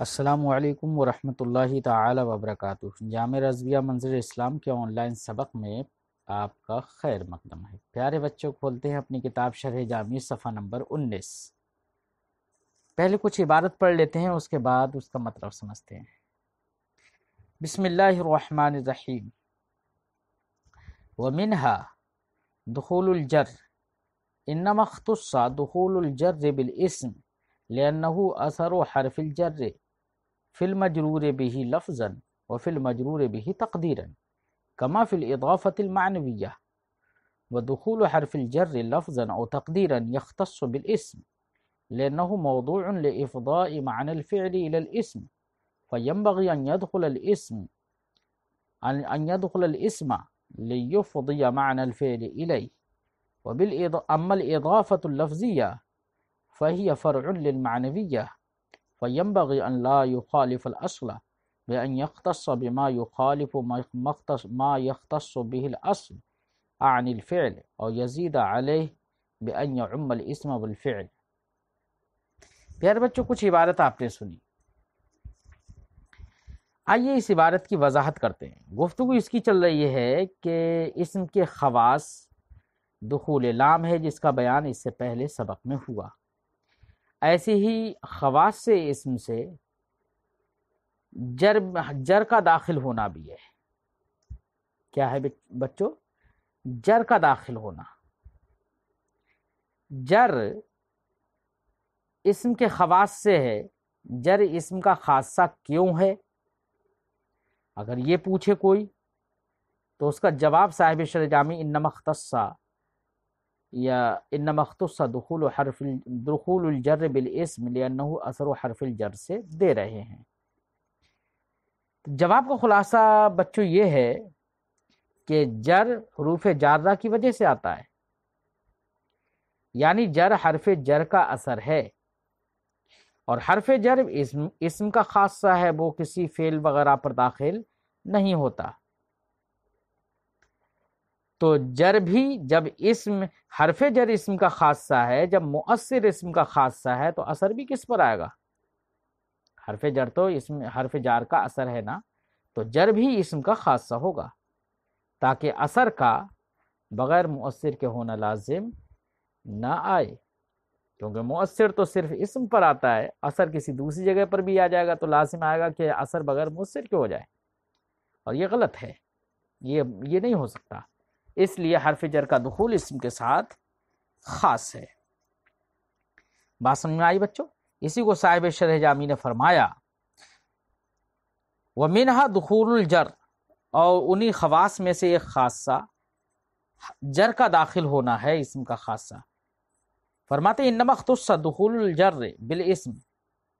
السلام علیکم ورحمۃ اللہ تعالی وبرکاتہ۔ جامعہ رضویہ منظر اسلام کے آن لائن سبق میں آپ کا خیر مقدم ہے۔ پیارے بچوں، کھولتے ہیں اپنی کتاب شرح جامی صفحہ نمبر 19۔ پہلے کچھ عبارت پڑھ لیتے ہیں، اس کے بعد اس کا مطلب سمجھتے ہیں۔ بسم اللہ الرحمن الرحیم۔ ومنها دخول الجر انما اختص دخول الجر بالاسم لأنه اثر حرف الجر فی المجرور به لفظا وفی المجرور به تقدیرا كما في الإضافة المعنوية، ودخول حرف الجر لفظا أو تقديرا يختص بالاسم لأنه موضوع لإفضاء معنى الفعل إلى الاسم، فينبغي أن يدخل الاسم ليفضي معنى الفعل إليه. أما الإضافة اللفظية فهي فرع للمعنوية، فينبغي أن لا يخالف الأصل بأن يختص بما يخالف ما يختص به الأصل عن الفعل أو يزيد عليه بأن يعم الاسم بالفعل۔ پیارے بچوں، کچھ عبارت آپ نے سنی، آئیے اس عبارت کی وضاحت کرتے ہیں۔ گفتگو اس کی چل رہی ہے کہ اسم کے خواص دخول لام ہے، جس کا بیان اس سے پہلے سبق میں ہوا۔ ایسے ہی خواص سے اسم سے جر کا داخل ہونا بھی ہے۔ کیا ہے بچوں؟ جر کا داخل ہونا۔ جر اسم کے خواص سے ہے۔ جر اسم کا خاصہ کیوں ہے؟ اگر یہ پوچھے کوئی تو اس کا جواب صاحب شرح جامی انما اختص یا انما اختص دخول الجر بالاسم لأنه اثر حرف الجر سے دے رہے ہیں۔ جواب کا خلاصہ بچوں یہ ہے کہ جر حروف جارہ کی وجہ سے آتا ہے، یعنی جر حرف جر کا اثر ہے، اور حرف جر اسم کا خاصہ ہے، وہ کسی فعل وغیرہ پر داخل نہیں ہوتا۔ تو جر بھی جب حرف جر اسم کا خاصہ ہے، جب مؤثر اسم کا خاصہ ہے، تو اثر بھی کس پر آئے گا؟ حرف جر تو حرف جار کا اثر ہے نا، تو جر بھی اسم کا خاصہ ہوگا، تاکہ اثر کا بغیر مؤثر کے ہونا لازم نہ آئے، کیونکہ مؤثر تو صرف اسم پر آتا ہے، اثر کسی دوسری جگہ پر بھی آ جائے گا تو لازم آئے گا کہ اثر بغیر مؤثر کے ہو جائے، اور یہ غلط ہے، یہ نہیں ہو سکتا۔ اس لیے حرف جر کا دخول اسم کے ساتھ خاص ہے۔ بات سمجھ میں آئی بچوں؟ اسی کو صاحب شرح جامی نے فرمایا وَمِنْهَا دُخُولُ الْجَرْ، اور انہی خواص میں سے ایک خاصہ جر کا داخل ہونا ہے، اسم کا خاصہ۔ فرماتے انما اختص دخول الجر بالاسم،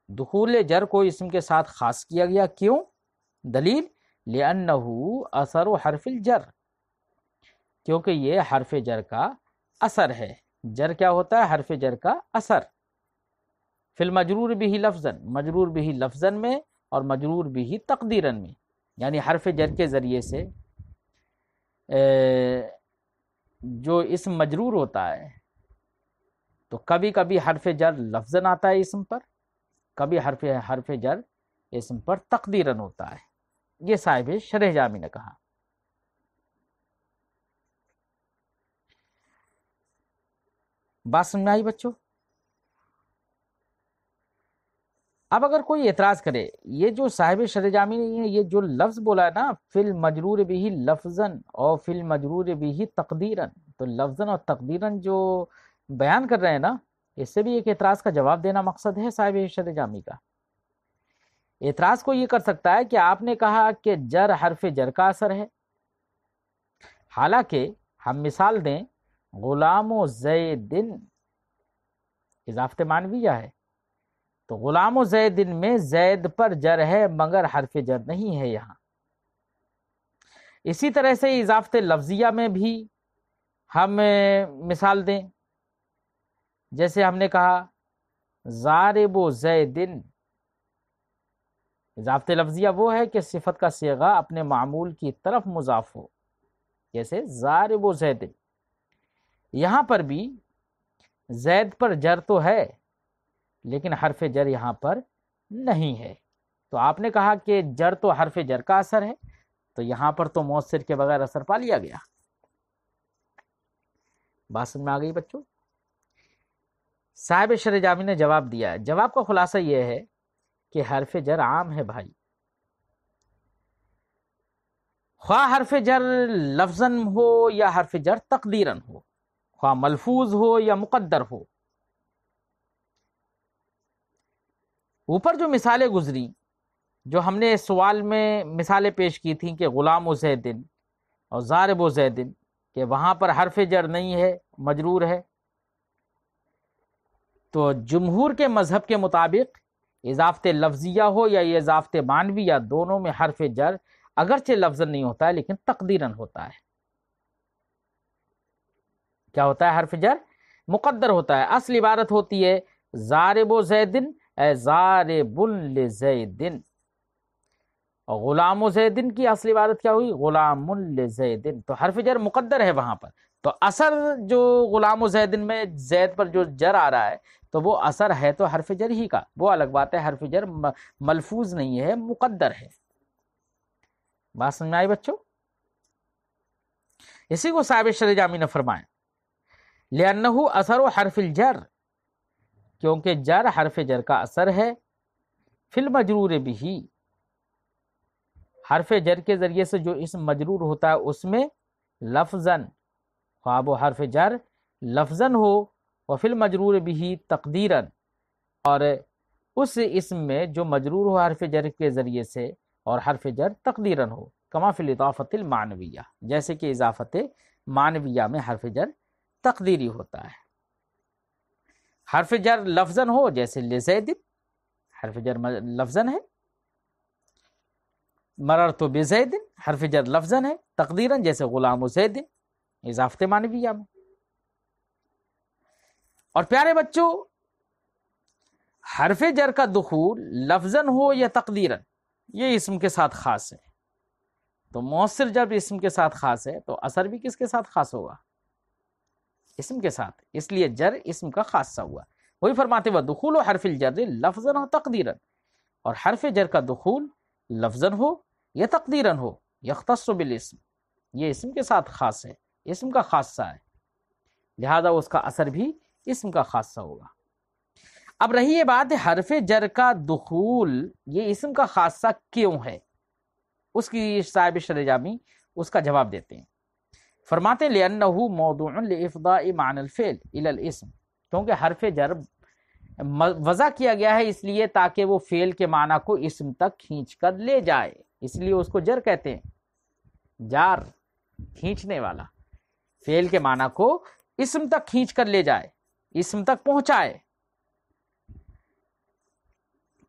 دخول جر کو اسم کے ساتھ خاص کیا گیا، کیوں؟ دلیل لِأَنَّهُ أَثَرُ حرف الجر، کیونکہ یہ حرف جر کا اثر ہے۔ جر کیا ہوتا ہے؟ حرف جر کا اثر۔ فی المجرور به لفظا، مجرور به لفظا میں، اور مجرور به تقدیرا میں، یعنی حرف جر کے ذریعے سے جو اسم مجرور ہوتا ہے تو کبھی کبھی حرف جر لفظاً آتا ہے اسم پر، کبھی حرف جر اسم پر تقدیراً ہوتا ہے۔ یہ صاحب شرح جامی نے کہا۔ بات سمجھ میں آئی بچوں؟ اب اگر کوئی اعتراض کرے، یہ جو صاحب شرح جامی نے یہ جو لفظ بولا ہے نا، فی المجرور به لفظاً اور فی المجرور به تقدیراً، تو لفظاً اور تقدیراً جو بیان کر رہے ہیں نا، اس سے بھی ایک اعتراض کا جواب دینا مقصد ہے صاحب شرح جامی کا۔ اعتراض کو یہ کر سکتا ہے کہ آپ نے کہا کہ جر حرف جر کا اثر ہے، حالانکہ ہم مثال دیں غلام و زیدن، اضافت معنویہ ہے، تو غلام و زیدن میں زید پر جر ہے مگر حرف جر نہیں ہے یہاں۔ اسی طرح سے اضافت لفظیہ میں بھی ہم مثال دیں، جیسے ہم نے کہا ضارب و زیدن، اضافت لفظیہ وہ ہے کہ صفت کا صیغہ اپنے معمول کی طرف مضاف ہو، جیسے ضارب و زیدن۔ یہاں پر بھی زید پر جر تو ہے لیکن حرف جر یہاں پر نہیں ہے، تو آپ نے کہا کہ جر تو حرف جر کا اثر ہے، تو یہاں پر تو مؤثر کے بغیر اثر پا لیا گیا۔ بات سمجھ میں آ گئی بچوں؟ صاحب شرح جامی نے جواب دیا ہے، جواب کا خلاصہ یہ ہے کہ حرف جر عام ہے بھائی، خواہ حرف جر لفظاً ہو یا حرف جر تقدیراً ہو، خواہ ملفوظ ہو یا مقدر ہو۔ اوپر جو مثالیں گزری، جو ہم نے سوال میں مثالیں پیش کی تھیں کہ غلام و زیدن اور ضارب و زیدن، کہ وہاں پر حرف جر نہیں ہے، مجرور ہے، تو جمہور کے مذہب کے مطابق اضافت لفظیہ ہو یا یہ اضافت معنویہ، دونوں میں حرف جر اگرچہ لفظاً نہیں ہوتا ہے لیکن تقدیراً ہوتا ہے۔ کیا ہوتا ہے؟ حرف جر مقدر ہوتا ہے۔ اصل عبارت ہوتی ہے ضارب و زیدن اے ضارب لزیدن، اور غلام و زیدن کی اصل عبارت کیا ہوئی؟ غلام لزیدن، تو حرف جر مقدر ہے وہاں پر، تو اثر جو غلام و زیدن میں زید پر جو جر آ رہا ہے تو وہ اثر ہے تو حرف جر ہی کا، وہ الگ بات ہے، حرف جر ملفوظ نہیں ہے، مقدر ہے۔ بات سمجھ میں آئی بچوں؟ اسی کو صاحب شرح جامی نے فرمایا لِأَنَّهُ اثر حرف الجر، کیونکہ جر حرف جر کا اثر ہے، فی المجرور بھی، حرف جر کے ذریعے سے جو اسم مجرور ہوتا ہے اس میں لفظاً، خواہ وہ حرف جر لفظاً ہو، وفی المجرور بھی تقدیراً، اور اس اسم میں جو مجرور ہو حرف جر کے ذریعے سے اور حرف جر تقدیراً ہو، کما فی الاضافۃ المعنویہ، جیسے کہ اضافت معنویہ میں حرف جر تقدیری ہوتا ہے۔ حرف جر لفظاً ہو جیسے لزید، حرف جر لفظاً ہے، مررت بزید حرف جر لفظاً ہے، تقدیراً جیسے غلام و زید اضافت معنویہ میں۔ اور پیارے بچوں، حرف جر کا دخول لفظاً ہو یا تقدیراً یہ اسم کے ساتھ خاص ہے، تو مؤثر جب اسم کے ساتھ خاص ہے تو اثر بھی کس کے ساتھ خاص ہوگا؟ اسم کے ساتھ، اس لیے جر اسم کا خاصہ ہوا۔ وہی فرماتے ہوئے دخول و حرف الجر لفظاً و تقدیراً، اور حرف جر کا دخول لفظاً ہو یا تقدیراً ہو، یختص بالاسم، یہ اسم کے ساتھ خاص ہے، اسم کا خاصہ ہے، لہذا اس کا اثر بھی اسم کا خاصہ ہوگا۔ اب رہی یہ بات حرف جر کا دخول یہ اسم کا خاصہ کیوں ہے، اس کی صاحب شرح جامی اس کا جواب دیتے ہیں، فرماتے ہیں لِأَنَّهُ مَوْضُوعٌ لِإِفْضَاءِ مَعْنَى الْفِعْلِ إِلَى الْاسْمِ، کیونکہ حرف جر وضع کیا گیا ہے اس لیے تاکہ وہ فعل کے معنی کو اسم تک کھینچ کر لے جائے، اس لیے اس کو جر کہتے ہیں، جار کھینچنے والا، فعل کے معنی کو اسم تک کھینچ کر لے جائے، اسم تک پہنچائے۔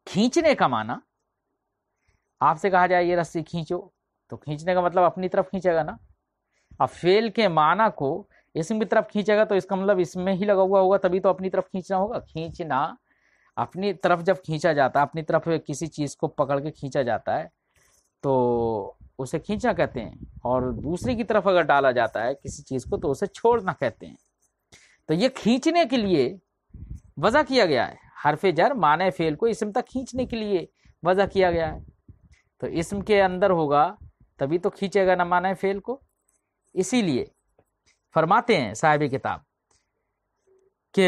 کھینچنے کا معنی، آپ سے کہا جائے یہ رسی کھینچو تو کھینچنے کا مطلب اپنی طرف کھینچے گا نا، اب فعل کے معنی کو اسم کی طرف کھینچے گا تو اس کا مطلب اس میں ہی لگا ہوا ہوگا، تبھی تو اپنی طرف کھینچنا ہوگا۔ کھینچنا اپنی طرف جب کھینچا جاتا ہے، اپنی طرف کسی چیز کو پکڑ کے کھینچا جاتا ہے تو اسے کھینچنا کہتے ہیں، اور دوسری کی طرف اگر ڈالا جاتا ہے کسی چیز کو تو اسے چھوڑنا کہتے ہیں۔ تو یہ کھینچنے کے لیے وضع کیا گیا ہے، حرف جر معنی فعل کو اسم تک کھینچنے کے لیے وضع کیا گیا ہے، تو اسم کے اندر ہوگا تبھی تو کھینچے گا نہ معنی فعل کو۔ اسی لیے فرماتے ہیں صاحب کتاب کہ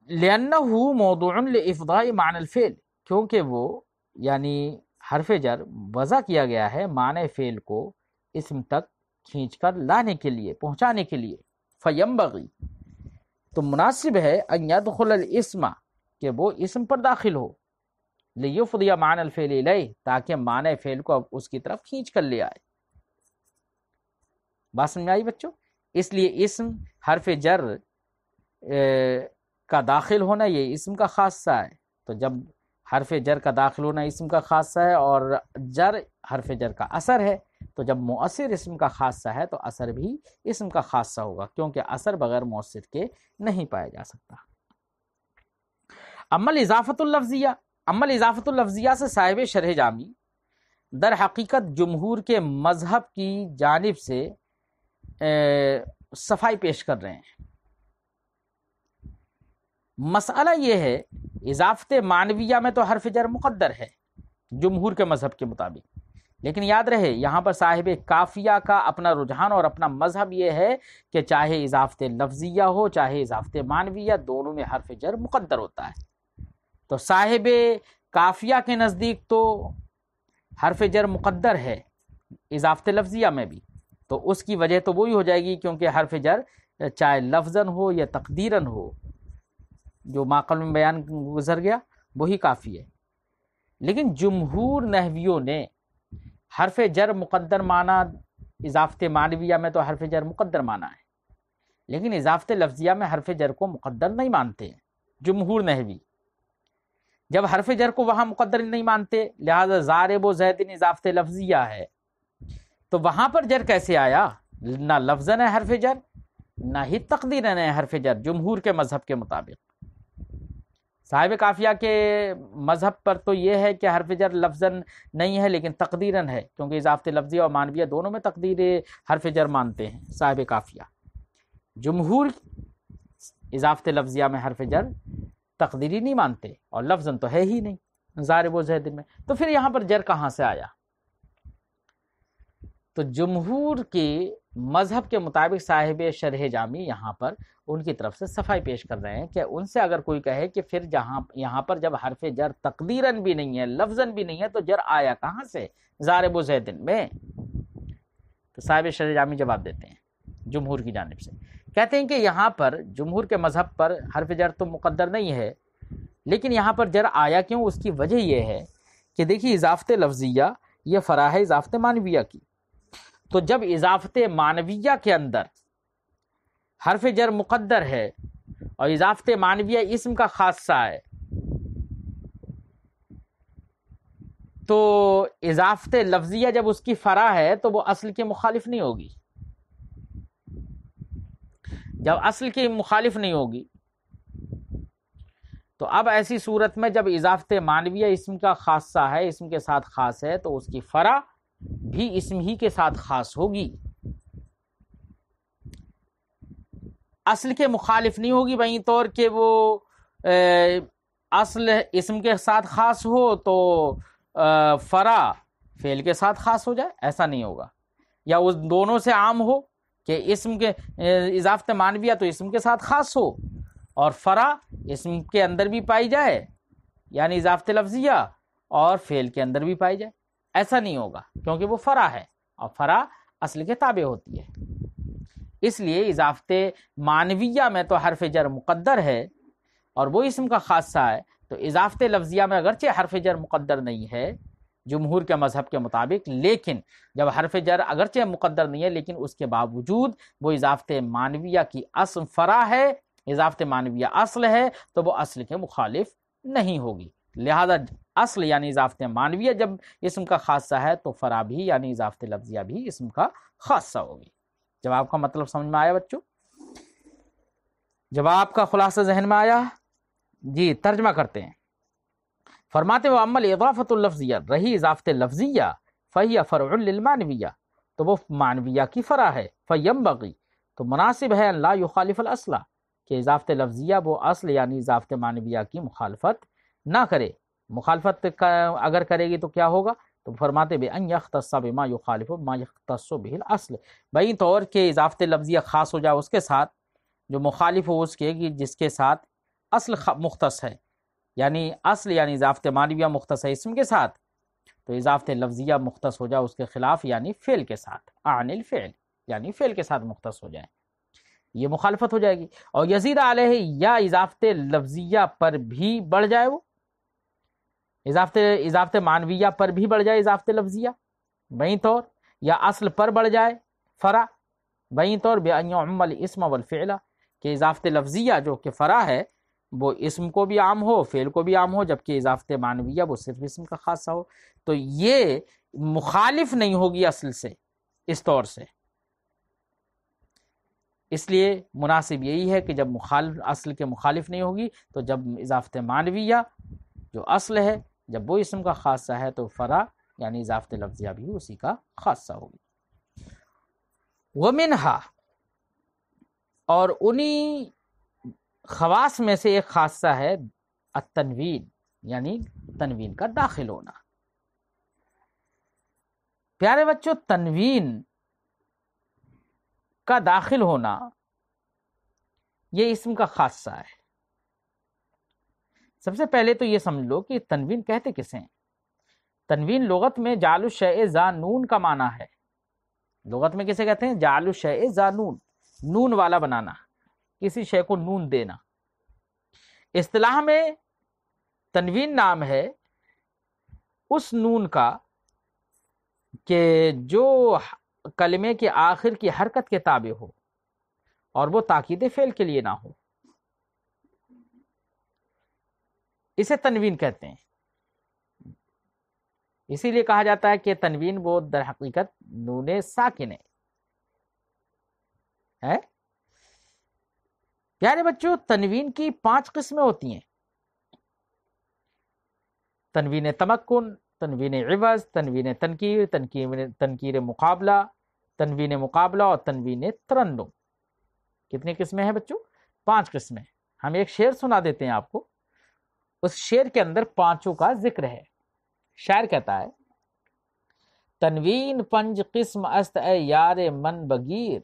لِأَنَّهُ مَوْضُوعٌ لِإِفْضَاءِ مَعْنَى الْفِعْلِ، کیونکہ وہ یعنی حرف جر وضع کیا گیا ہے معنی فعل کو اسم تک کھینچ کر لانے کے لیے، پہنچانے کے لیے۔ فَيَنبَغِي، تو مناسب ہے، أَن يَدْخُلَ الْاسْمَ، کہ وہ اسم پر داخل ہو، لِيُفْضِيَ مَعْنَى الْفِعْلِ إِلَيْهِ، تاکہ معنی فعل کو اب اس کی طرف کھینچ کر لے آئے۔ بات سمجھ آئی بچوں؟ اس لیے اسم حرف جر کا داخل ہونا یہ اسم کا خاصہ ہے، تو جب حرف جر کا داخل ہونا اسم کا خاصہ ہے اور جر حرف جر کا اثر ہے، تو جب مؤثر اسم کا خاصہ ہے تو اثر بھی اسم کا خاصہ ہوگا، کیونکہ اثر بغیر مؤثر کے نہیں پایا جا سکتا۔ اما الاضافۃ اللفظیہ، اما الاضافۃ اللفظیہ سے صاحب شرح جامی در حقیقت جمہور کے مذہب کی جانب سے صفائی پیش کر رہے ہیں۔ مسئلہ یہ ہے، اضافت معنویہ میں تو حرف جر مقدر ہے، جمہور کے مذہب کے مطابق۔ لیکن یاد رہے یہاں پر صاحب کافیہ کا اپنا رجحان اور اپنا مذہب یہ ہے کہ چاہے اضافت لفظیہ ہو چاہے اضافت معنویہ، دونوں میں حرف جر مقدر ہوتا ہے۔ تو صاحب کافیہ کے نزدیک تو حرف جر مقدر ہے اضافت لفظیہ میں بھی، تو اس کی وجہ تو وہی ہو جائے گی، کیونکہ حرف جر چاہے لفظاً ہو یا تقدیراً ہو، جو ما قبل میں بیان گزر گیا وہی کافی ہے۔ لیکن جمہور نحویوں نے حرف جر مقدر مانا، اضافت معنویہ میں تو حرف جر مقدر مانا ہے، لیکن اضافت لفظیہ میں حرف جر کو مقدر نہیں مانتے ہیں جمہور نحوی۔ جب حرف جر کو وہاں مقدر نہیں مانتے، لہذا ضارب و زید اضافت لفظیہ ہے، تو وہاں پر جر کیسے آیا؟ نہ لفظاً ہے حرف جر، نہ ہی تقدیراً ہے حرف جر جمہور کے مذہب کے مطابق۔ صاحب کافیہ کے مذہب پر تو یہ ہے کہ حرف جر لفظاً نہیں ہے لیکن تقدیراً ہے، کیونکہ اضافت لفظیہ اور معنویہ دونوں میں تقدیر حرف جر مانتے ہیں صاحب کافیہ۔ جمہور اضافت لفظیہ میں حرف جر تقدیری نہیں مانتے، اور لفظاً تو ہے ہی نہیں ضارب و زید میں، تو پھر یہاں پر جر کہاں سے آیا؟ تو جمہور کے مذہب کے مطابق صاحب شرح جامی یہاں پر ان کی طرف سے صفائی پیش کر رہے ہیں کہ ان سے اگر کوئی کہے کہ پھر یہاں پر جب حرف جر تقدیراً بھی نہیں ہے لفظاً بھی نہیں ہے تو جر آیا کہاں سے ضارب و زید میں؟ تو صاحب شرح جامی جواب دیتے ہیں جمہور کی جانب سے، کہتے ہیں کہ یہاں پر جمہور کے مذہب پر حرف جر تو مقدر نہیں ہے، لیکن یہاں پر جر آیا کیوں؟ اس کی وجہ یہ ہے کہ دیکھیے اضافت لفظیہ یہ فرع ہے اضافت معنویہ کی، تو جب اضافت معنویہ کے اندر حرف جر مقدر ہے اور اضافت معنویہ اسم کا خاصہ ہے، تو اضافت لفظیہ جب اس کی فرع ہے تو وہ اصل کے مخالف نہیں ہوگی۔ جب اصل کی مخالف نہیں ہوگی تو اب ایسی صورت میں جب اضافت معنویہ اسم کا خاصہ ہے، اسم کے ساتھ خاص ہے، تو اس کی فرع بھی اسم ہی کے ساتھ خاص ہوگی، اصل کے مخالف نہیں ہوگی۔ بھئی طور کہ وہ اصل اسم کے ساتھ خاص ہو تو فرع فعل کے ساتھ خاص ہو جائے، ایسا نہیں ہوگا، یا وہ دونوں سے عام ہو کہ اسم کے اضافت معنویہ تو اسم کے ساتھ خاص ہو اور فرع اسم کے اندر بھی پائی جائے یعنی اضافت لفظیہ اور فعل کے اندر بھی پائی جائے، ایسا نہیں ہوگا کیونکہ وہ فرع ہے اور فرع اصل کے تابع ہوتی ہے۔ اس لیے اضافت معنویہ میں تو حرف جر مقدر ہے اور وہ اسم کا خاصہ ہے، تو اضافت لفظیہ میں اگرچہ حرف جر مقدر نہیں ہے جمہور کے مذہب کے مطابق، لیکن جب حرف جر اگرچہ مقدر نہیں ہے لیکن اس کے باوجود وہ اضافت معنویہ کی اصل فرع ہے، اضافت معنویہ اصل ہے، تو وہ اصل کے مخالف نہیں ہوگی، لہذا اصل یعنی اضافت معنویہ جب اسم کا خاصہ ہے تو فرع بھی یعنی اضافت لفظیہ بھی اسم کا خاصہ ہوگی۔ جواب کا مطلب سمجھ میں آیا بچوں؟ جواب کا خلاصہ ذہن میں آیا؟ جی ترجمہ کرتے ہیں۔ فرماتے وہ عمل اضافت اللفظیہ، رہی اضافت لفظیہ، فہی فرع للمعنویہ، تو وہ معنویہ کی فرع ہے، فینبغی، تو مناسب ہے، لا یخالف الاصل، کہ اضافت لفظیہ وہ اصل یعنی اضافت معنویہ کی مخالفت نہ کرے۔ مخالفت اگر کرے گی تو کیا ہوگا؟ تو فرماتے بأن یختص بما یخالف ما یختص به الاصل، بئی طور کہ اضافت لفظیہ خاص ہو جائے اس کے ساتھ جو مخالف ہو اس کے جس کے ساتھ اصل مختص ہے، یعنی اصل یعنی اضافت معنویہ مختص ہے اسم کے ساتھ، تو اضافت لفظیہ مختص ہو جائے اس کے خلاف یعنی فعل کے ساتھ، عن الفعل یعنی فعل کے ساتھ مختص ہو جائے، یہ مخالفت ہو جائے گی۔ اور یزید علیہ، یا اضافت لفظیہ پر بھی بڑھ جائے، وہ اضافت معنویہ پر بھی بڑھ جائے اضافت لفظیہ بئی طور، یا اصل پر بڑھ جائے فرع بئی طور، بأن یعم الاسم والفعل، کہ اضافت لفظیہ جو کہ فرع ہے وہ اسم کو بھی عام ہو فعل کو بھی عام ہو، جبکہ اضافت معنویہ وہ صرف اسم کا خاصہ ہو، تو یہ مخالف نہیں ہوگی اصل سے اس طور سے۔ اس لیے مناسب یہی ہے کہ جب اصل کے مخالف نہیں ہوگی تو جب اضافت معنویہ جو اصل ہے جب وہ اسم کا خاصہ ہے تو فرع یعنی اضافت لفظیہ بھی اسی کا خاصہ ہوگی۔ ومنہا، اور انہی خواص میں سے ایک خاصہ ہے التنوین، یعنی تنوین کا داخل ہونا۔ پیارے بچوں، تنوین کا داخل ہونا یہ اسم کا خاصہ ہے۔ سب سے پہلے تو یہ سمجھ لو کہ تنوین کہتے کسے ہیں؟ تنوین لغت میں جعل الشیء ذا نون کا معنی ہے۔ لغت میں کسے کہتے ہیں؟ جعل الشیء ذا نون، نون والا بنانا، کسی شے کو نون دینا۔ اصطلاح میں تنوین نام ہے اس نون کا کہ جو کلمے کے آخر کی حرکت کے تابع ہو اور وہ تاکید فعل کے لیے نہ ہو، اسے تنوین کہتے ہیں۔ اسی لیے کہا جاتا ہے کہ تنوین وہ در حقیقت نون ساکن ہے۔ پیارے بچوں، تنوین کی 5 قسمیں ہوتی ہیں: تنوین تمکن، تنوین عوض، تنوین تنکیر، تنکیر مقابلہ، تنوین مقابلہ اور تنوین ترنم۔ کتنی قسمیں ہیں بچوں؟ 5 قسمیں۔ ہم ایک شعر سنا دیتے ہیں آپ کو، اس شعر کے اندر 5 کا ذکر ہے۔ شاعر کہتا ہے: تنوین 5 قسم است اے یار من بگیر،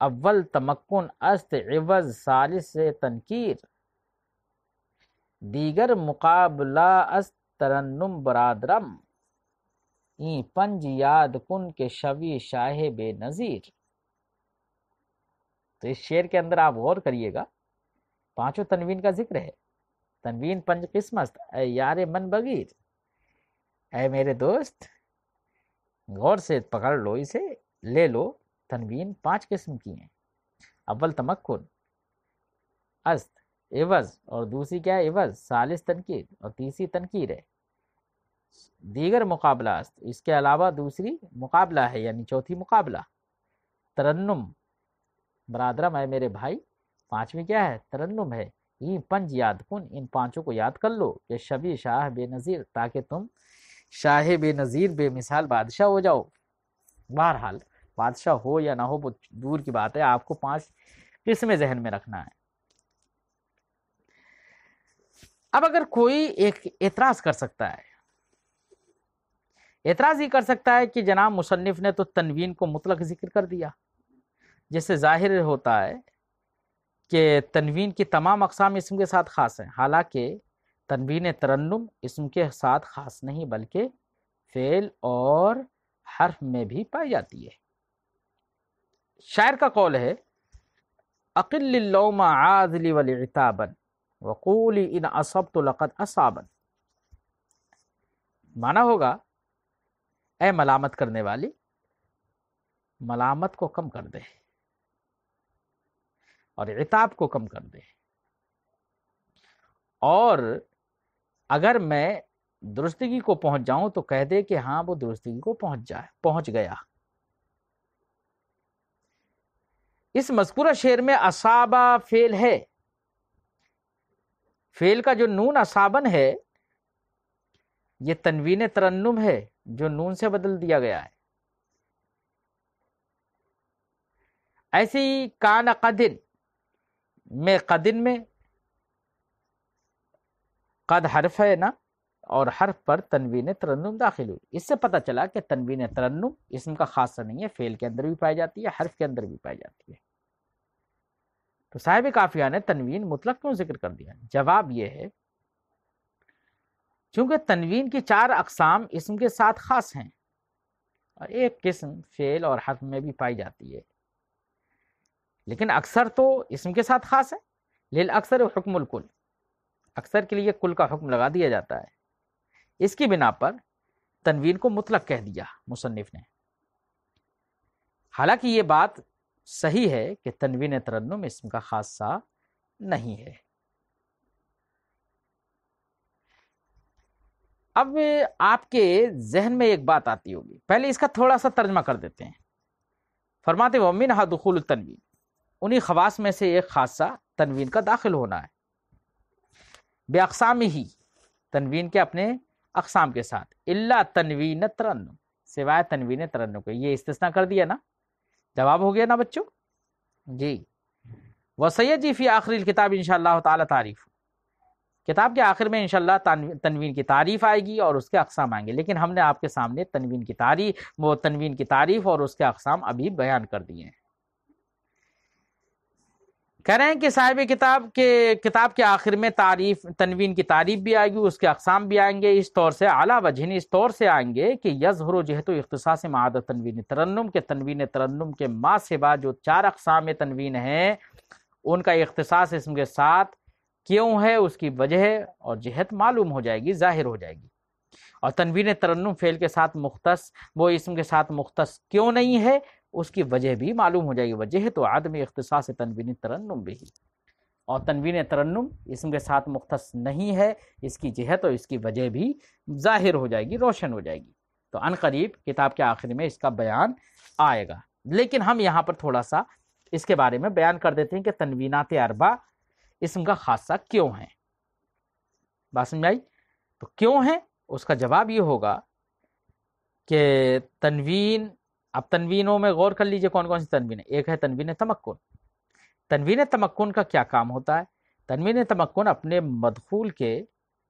اول تمکن است، عوض ثالث تنکیر، دیگر مقابلہ است، ترنم برادرم، این 5 یاد کن کے شوی شاہ بے نظیر۔ تو اس شعر کے اندر آپ غور کریے گا، 5 تنوین کا ذکر ہے۔ تنوین 5 قسم است اے یار من بغیر، اے میرے دوست غور سے پکڑ لو، اسے لے لو۔ تنوین 5 قسم کی ہیں۔ اول تمکن است، عوض، اور دوسری کیا ہے؟ عوض، ثالث تنکیر، اور تیسری تنکیر ہے۔ دیگر مقابلہ است، اس کے علاوہ دوسری مقابلہ ہے، یعنی چوتھی مقابلہ۔ ترنم برادرم، اے میرے بھائی، 5ویں کیا ہے؟ ترنم ہے۔ یہ 5 یاد کن، ان 5 کو یاد کر لو کہ شبی شاہ بے نظیر، تاکہ تم شاہ بے نظیر، بے مثال بادشاہ ہو جاؤ۔ بہرحال بادشاہ ہو یا نہ ہو وہ دور کی بات ہے، آپ کو 5 قسمیں ذہن میں رکھنا ہے۔ اب اگر کوئی ایک اعتراض کر سکتا ہے، اعتراض یہ کر سکتا ہے کہ جناب مصنف نے تو تنوین کو مطلق ذکر کر دیا، جس سے ظاہر ہوتا ہے کہ تنوین کی تمام اقسام اسم کے ساتھ خاص ہیں، حالانکہ تنوین ترنم اسم کے ساتھ خاص نہیں بلکہ فعل اور حرف میں بھی پائی جاتی ہے۔ شاعر کا قول ہے: اقل اللوم عاذلی والعتابا وقولی ان اصبت لقد اصابا۔ معنی ہوگا: اے ملامت کرنے والی، ملامت کو کم کر دے اور عتاب کو کم کر دے، اور اگر میں درستگی کو پہنچ جاؤں تو کہہ دے کہ ہاں وہ درستگی کو پہنچ گیا۔ اس مذکورہ شعر میں اصابہ فعل ہے، فعل کا جو نون اصابن ہے یہ تنوین ترنم ہے جو نون سے بدل دیا گیا ہے۔ ایسے ہی کان قدن میں، قدن میں قد حرف ہے نا، اور حرف پر تنوین ترنم داخل ہوئی۔ اس سے پتہ چلا کہ تنوین ترنم اسم کا خاصہ نہیں ہے، فعل کے اندر بھی پائی جاتی ہے، حرف کے اندر بھی پائی جاتی ہے۔ تو صاحب کافیہ نے تنوین مطلق کیوں ذکر کر دیا؟ جواب یہ ہے چونکہ تنوین کی 4 اقسام اسم کے ساتھ خاص ہیں اور ایک قسم فعل اور حرف میں بھی پائی جاتی ہے، لیکن اکثر تو اسم کے ساتھ خاص ہے۔ للاکثر حکم الکل، اکثر کے لیے کل کا حکم لگا دیا جاتا ہے۔ اس کی بنا پر تنوین کو مطلق کہہ دیا مصنف نے۔ حالانکہ یہ بات صحیح ہے کہ تنوین ترنم اسم کا خاصہ نہیں ہے۔ اب آپ کے ذہن میں ایک بات آتی ہوگی، پہلے اس کا تھوڑا سا ترجمہ کر دیتے ہیں۔ فرماتے وَمِنْهَا دُخُولُ التنوین، انہی خواص میں سے ایک خاصہ تنوین کا داخل ہونا ہے۔ بِأَقْسَامِهِ، تنوین کے اپنے اقسام کے ساتھ، إِلَّا تنوین ترنم، سوائے تنوین ترنم کے۔ یہ استثناء کر دیا نا، جواب ہو گیا نا بچوں جی۔ وَسَيَجِي فِي آخِرِ الْكِتَابِ إِنشَاءَ اللَّهُ تَعَالَى تعریف، کتاب کے آخر میں انشاءاللہ تنوین کی تعریف آئے گی اور اس کے اقسام آئیں گے، لیکن ہم نے آپ کے سامنے تنوین کی تعریف اور اس کے اقسام ابھی بیان کر دیے ہیں۔ کہہ رہے ہیں کہ صاحب کتاب کے آخر میں تنوین کی تعریف بھی آئے گی، اس کے اقسام بھی آئیں گے، اس طور سے اعلیٰ وجہ اس طور سے آئیں گے کہ یظہر جہت اختصاص معاد تنوین ترنم کے تنوین ترنم کے ما سوا جو 4 اقسام تنوین ہیں ان کا اختصاص اسم کے ساتھ کیوں ہے، اس کی وجہ اور جہت معلوم ہو جائے گی، ظاہر ہو جائے گی۔ اور تنوین ترنم فعل کے ساتھ مختص، وہ اسم کے ساتھ مختص کیوں نہیں ہے، اس کی وجہ بھی معلوم ہو جائے گی۔ وجہ تو عدم اختصاص تنوین ترنم بھی، اور تنوین ترنم اسم کے ساتھ مختص نہیں ہے، اس کی جہت اور اس کی وجہ بھی ظاہر ہو جائے گی، روشن ہو جائے گی۔ تو عن قریب کتاب کے آخر میں اس کا بیان آئے گا، لیکن ہم یہاں پر تھوڑا سا اس کے بارے میں بیان کر دیتے ہیں کہ تنوینات اربع اسم کا خاصہ کیوں ہیں۔ بات سمجھ آئی؟ تو کیوں ہیں، اس کا جواب یہ ہوگا کہ اب تنوینوں میں غور کر لیجئے کون کون سی تنوین ہے۔ ایک ہے تنوین تمکن۔ تنوین تمکن کا کیا کام ہوتا ہے؟ تنوین تمکن اپنے مدخول کے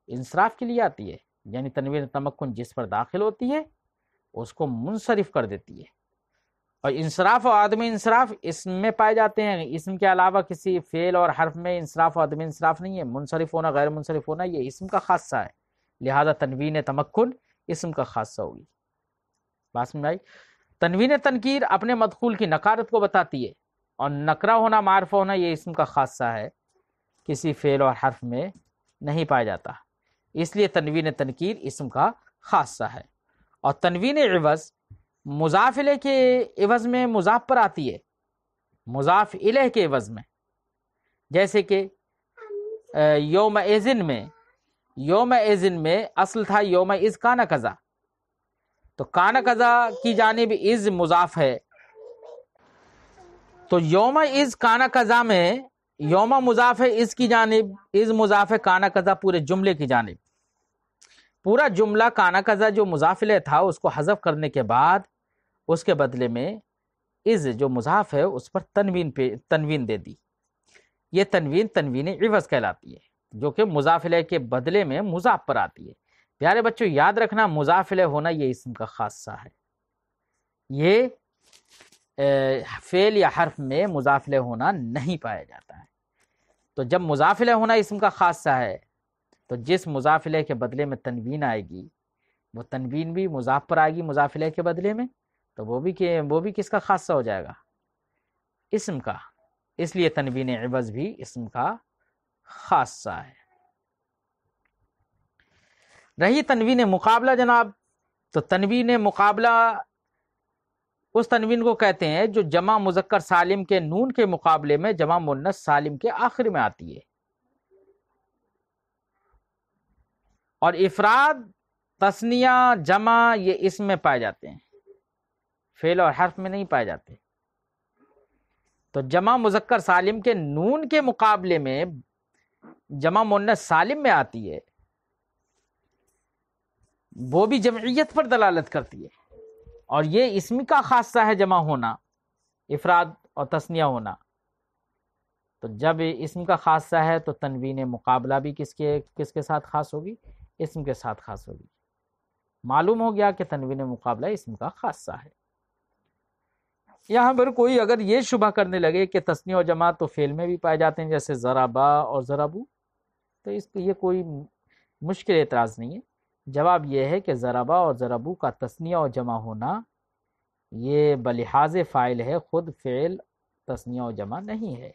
انصراف کے لیے آتی ہے، یعنی تنوین تمکن جس پر داخل ہوتی ہے اس کو منصرف کر دیتی ہے، اور انصراف اور عدم انصراف اسم میں پائے جاتے ہیں، اسم کے علاوہ کسی فعل اور حرف میں انصراف اور عدم انصراف نہیں ہے۔ منصرف ہونا، غیر منصرف ہونا یہ اسم کا خاصہ ہے، لہذا تنوین تمکن اسم کا خاصہ ہوگی۔ بات سمجھ آئی؟ تنوین تنکیر اپنے مدخول کی نکارت کو بتاتی ہے، اور نکرہ ہونا، معرفہ ہونا یہ اسم کا خاصہ ہے، کسی فعل اور حرف میں نہیں پایا جاتا، اس لیے تنوین تنکیر اسم کا خاصہ ہے۔ اور تنوین عوض مضاف الیہ کے عوض میں مضاف پر آتی ہے، مضاف الیہ کے عوض میں، جیسے کہ یوم اذن میں اصل تھا یوم اذ کان کذا، تو کان کذا کی جانب از مضاف ہے، تو یوم اذ کان کذا میں یوم مضاف ہے از کی جانب، از مضاف ہے کان کذا پورے جملے کی جانب۔ پورا جملہ کانا کذا جو مضاف الیہ تھا اس کو حذف کرنے کے بعد اس کے بدلے میں از جو مضاف ہے اس پر تنوین دے دی، یہ تنوین عوض کہلاتی ہے، جو کہ مضاف الیہ کے بدلے میں مضاف پر آتی ہے۔ پیارے بچوں یاد رکھنا، مضاف الیہ ہونا یہ اسم کا خاصہ ہے، یہ فعل یا حرف میں مضاف الیہ ہونا نہیں پایا جاتا ہے۔ تو جب مضاف الیہ ہونا اسم کا خاصہ ہے تو جس مضاف الیہ کے بدلے میں تنوین آئے گی وہ تنوین بھی مضاف پر آئے گی مضاف الیہ کے بدلے میں، تو وہ بھی کس کا خاصہ ہو جائے گا؟ اسم کا، اس لیے تنوین عوض بھی اسم کا خاصہ ہے۔ رہی تنوین مقابلہ جناب، تو تنوین مقابلہ اس تنوین کو کہتے ہیں جو جمع مذکر سالم کے نون کے مقابلے میں جمع مؤنث سالم کے آخر میں آتی ہے، اور افراد، تثنیہ، جمع یہ اسم میں پائے جاتے ہیں، فعل اور حرف میں نہیں پائے جاتے۔ تو جمع مذکر سالم کے نون کے مقابلے میں جمع مؤنث سالم میں آتی ہے، وہ بھی جمعیت پر دلالت کرتی ہے، اور یہ اسم کا خاصہ ہے جمع ہونا، افراد اور تثنیہ ہونا۔ تو جب اسم کا خاصہ ہے تو تنوین مقابلہ بھی کس کے ساتھ خاص ہوگی؟ اسم کے ساتھ خاص ہوگی۔ معلوم ہو گیا کہ تنوین مقابلہ اسم کا خاصہ ہے۔ یہاں پر کوئی اگر یہ شبہ کرنے لگے کہ تثنیہ و جمع تو فعل میں بھی پائے جاتے ہیں جیسے ضربا اور ضربو، تو اس کے یہ کوئی مشکل اعتراض نہیں ہے۔ جواب یہ ہے کہ ضربا اور ضربو کا تثنیہ و جمع ہونا یہ بلحاظ فاعل ہے، خود فعل تثنیہ و جمع نہیں ہے،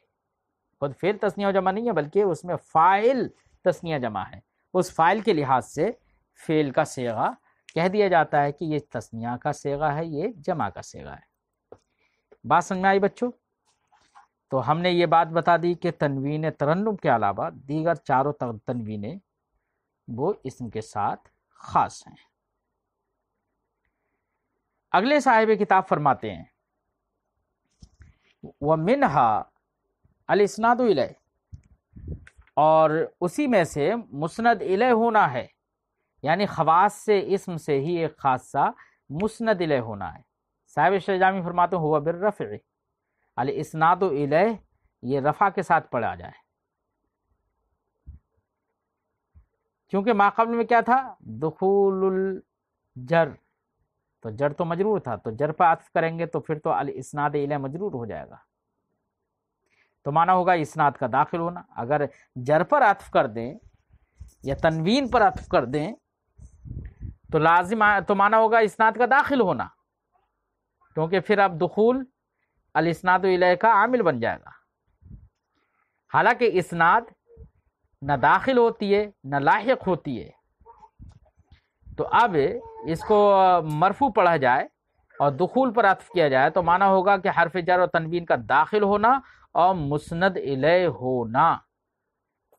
خود فعل تثنیہ و جمع نہیں ہے، بلکہ اس میں فاعل تثنیہ جمع ہے۔ اس فاعل کے لحاظ سے فعل کا صیغہ کہہ دیا جاتا ہے کہ یہ تثنیہ کا صیغہ ہے، یہ جمع کا صیغہ ہے۔ بات سمجھ میں آئی بچوں؟ تو ہم نے یہ بات بتا دی کہ تنوین ترنم کے علاوہ دیگر چاروں تنوینیں وہ اسم کے ساتھ خاص ہیں۔ اگلے صاحب کتاب فرماتے ہیں وَمِنْهَا الْإِسْنَادُ إِلَيْهِ، اور اسی میں سے مسند الیہ ہونا ہے، یعنی خواص سے اسم سے ہی ایک خاصہ مسند الیہ ہونا ہے۔ صاحب شجامی فرماتے ہیں ہوا بالرفع، الاسناد الیہ یہ رفع کے ساتھ پڑھا جائے، کیونکہ ما قبل میں کیا تھا؟ دخول الجر، تو جر تو مجرور تھا، تو جر پر عطف کریں گے تو پھر تو الاسناد الیہ مجرور ہو جائے گا، تو معنی ہوگا اسناد کا داخل ہونا۔ اگر جر پر عطف کر دیں یا تنوین پر عطف کر دیں تو لازم تو معنی ہوگا اسناد کا داخل ہونا، کیونکہ پھر اب دخول الاسناد الیہ کا عامل بن جائے گا۔ حالانکہ اسناد نہ داخل ہوتی ہے نہ لاحق ہوتی ہے، تو اب اس کو مرفوع پڑھا جائے اور دخول پر عطف کیا جائے تو معنی ہوگا کہ حرف جر اور تنوین کا داخل ہونا اور مسند الیہ ہونا،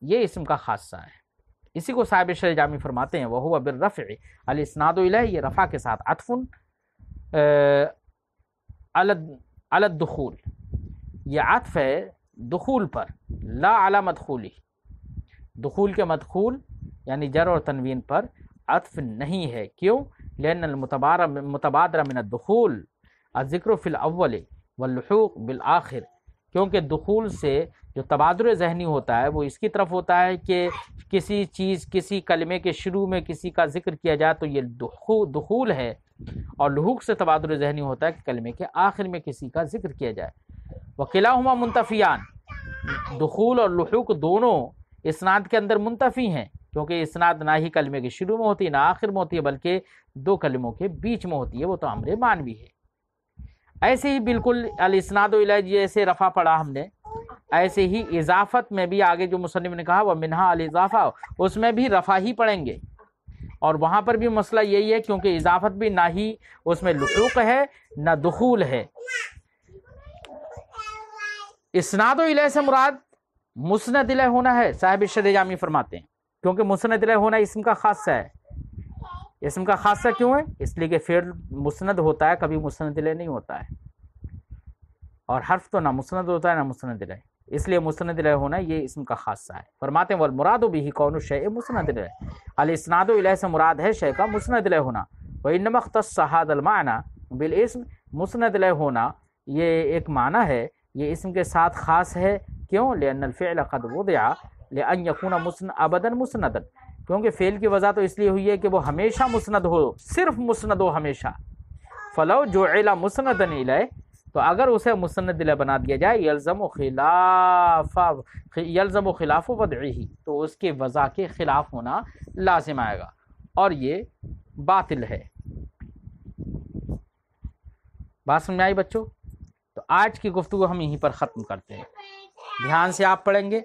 یہ اسم کا خاصہ ہے۔ اسی کو صاحب شرح جامی فرماتے ہیں وَهُوَ بِالرَّفْعِ الْإِسْنَادُ إِلَيْهِ، یہ رفع کے ساتھ عطف علی الدخول، یہ عطف ہے دخول پر، لا علی مدخولی، دخول کے مدخول یعنی جر اور تنوین پر عطف نہیں ہے۔ کیوں؟ لأن المتبادر من الدخول الذکر فی الاول واللحوق بالآخر، کیونکہ دخول سے جو تبادر ذہنی ہوتا ہے وہ اس کی طرف ہوتا ہے کہ کسی چیز، کسی کلمے کے شروع میں کسی کا ذکر کیا جائے تو یہ دخول ہے، اور لحوق سے تبادر ذہنی ہوتا ہے کہ کلمے کے آخر میں کسی کا ذکر کیا جائے۔ وکلاہما منتفیان، دخول اور لحوق دونوں اسناد کے اندر منتفی ہیں، کیونکہ اسناد نہ ہی کلمے کے شروع میں ہوتی ہے نہ آخر میں ہوتی ہے، بلکہ دو کلموں کے بیچ میں ہوتی ہے، وہ تو امر معنوی ہے۔ ایسے ہی بالکل الاسناد الیہ جیسے رفع پڑھا ہم نے، ایسے ہی اضافت میں بھی آگے جو مصنف نے کہا ومنہا الاضافہ، اس میں بھی رفع ہی پڑھیں گے، اور وہاں پر بھی مسئلہ یہی ہے کیونکہ اضافت بھی نہ ہی اس میں لحوق ہے نہ دخول ہے۔ اسناد الیہ سے مراد مسند الیہ ہونا ہے، صاحب شرح جامی فرماتے ہیں، کیونکہ مسند الیہ ہونا اسم کا خاصہ ہے۔ اسم کا خاصہ کیوں ہے؟ اس لیے کہ فعل مسند ہوتا ہے، کبھی مسند الیہ نہیں ہوتا ہے، اور حرف تو نہ مسند ہوتا ہے نہ مسند الیہ، اس لیے مسند الیہ ہونا یہ اسم کا خاصہ ہے۔ فرماتے ہیں والمراد به کون الشیء مسند الیہ، الاسناد الیہ سے مراد ہے شے کا مسند الیہ ہونا۔ وانما اختص هذا المعنى بالاسم، مسند الیہ ہونا یہ ایک معنی ہے، یہ اسم کے ساتھ خاص ہے۔ کیوں؟ لأن الفعل قد وضع لأن يكون ابدا مسندا، کیونکہ فعل کی وضع تو اس لیے ہوئی ہے کہ وہ ہمیشہ مسند ہو، صرف مسند ہو ہمیشہ۔ فلو جعل مسندا الیہ، تو اگر اسے مسند الیہ بنا دیا جائے یلزم خلاف وضعہ، تو اس کے وضع کے خلاف ہونا لازم آئے گا، اور یہ باطل ہے۔ بات سمجھ آئی بچوں؟ تو آج کی گفتگو ہم یہیں پر ختم کرتے ہیں، دھیان سے آپ پڑھیں گے،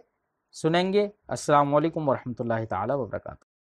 سنیں گے۔ السلام علیکم ورحمۃ اللہ تعالی وبرکاتہ۔